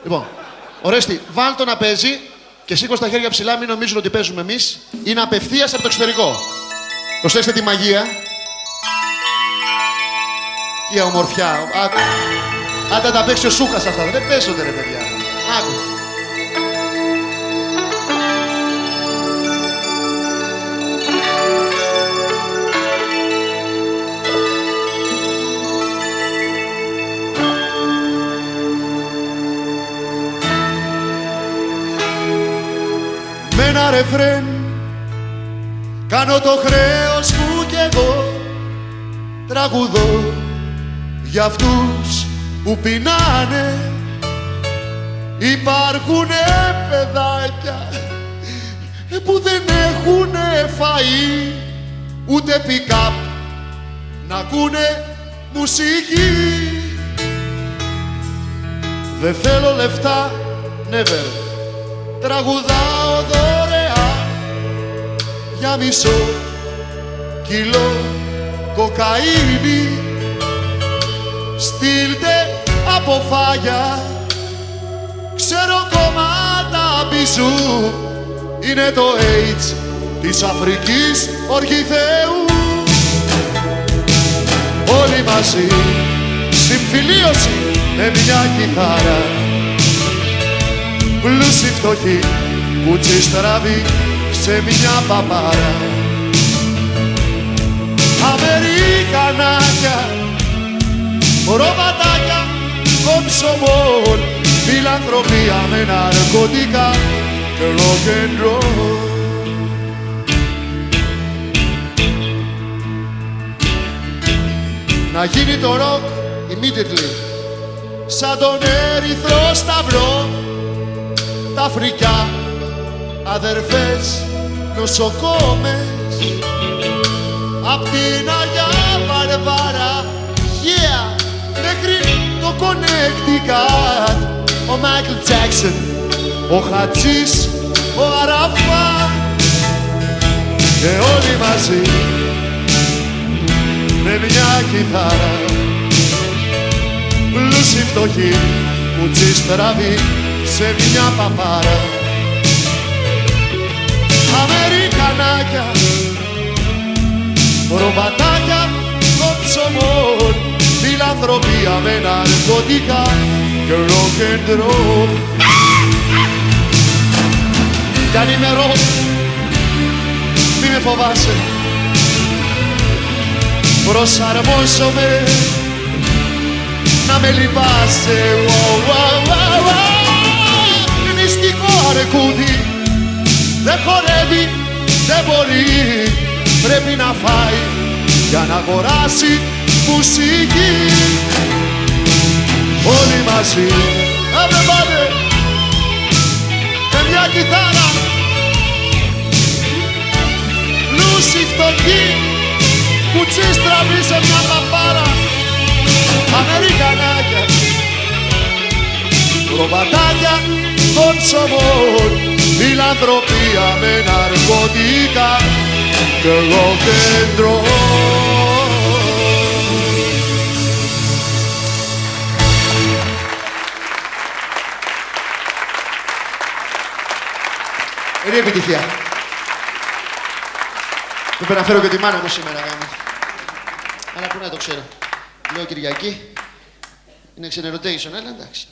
Λοιπόν, Ορέστη, βάλ το να παίζει και σήκω τα χέρια ψηλά, μην νομίζουν ότι παίζουμε εμείς. Είναι απευθείας από το εξωτερικό. Προσέξτε τη μαγεία. Τι ομορφιά. Άκου. Άντε τα παίξει ο Σούκας αυτά. Δεν παίζονται ρε παιδιά. Άκου. Με ένα ρεφρέν κάνω το χρέος μου κι εγώ τραγουδώ για αυτούς που πεινάνε. Υπάρχουνε παιδάκια που δεν έχουνε φαΐ ούτε pick-up να ακούνε μουσική. Δεν θέλω λεφτά, never. Τραγουδάω δωρεάν για μισό κιλό κοκαίνη. Στείλτε από φάγια, ξέρω κομμάτα μπιζού. Είναι το AIDS της Αφρικής Οργιθέου. Όλοι μαζί, συμφιλίωση με μια κιθάρα. Πλούσιοι φτωχοί, κουτσί στραβή σε μια παπάρα. Αμερικανάκια, ροβατάκια, κομψομόλ, φιλανθρωπία με ναρκωτικά και rock and roll. Να γίνει το rock immediately, σαν τον Ερυθρό Σταυρό. Τα φρικιά αδερφές νοσοκόμες απ' την Αγιά Βαρβάρα, yeah, μέχρι το Connecticut. Ο Μάικλ Τζάκσον, ο Χατζής, ο Αραφάτ και όλοι μαζί με μια κιθάρα. Πλούσιοι φτωχοί, κουτσί στραβή σε μια παπάρα. Αμερικανάκια, ροβατάκια, κοψομόλ, φιλανθρωπία με ναρκωτικά και rock and roll. Κι αν είμαι ροκ, μη με φοβάσαι, προσαρμόζομαι να με λυπάσαι. Μυστικό αρκούδι, δεν χορεύει, δεν μπορεί. Πρέπει να φάει για να αγοράσει μουσική. Όλοι μαζί, everybody, με μια κιθάρα. Πλούσιοι φτωχοί, κουτσί στραβή σε μια παπάρα. Αμερικανάκια, ροβατάκια, κονσομόλ, φιλανθρωπία με ναρκωτικά και rock and roll. Είναι επιτυχία. Πρέπει να φέρω και τη μάνα μου σήμερα. Αλλά πού να το ξέρω. Λέω Κυριακή. Είναι ξενερωτation, αλλά εντάξει.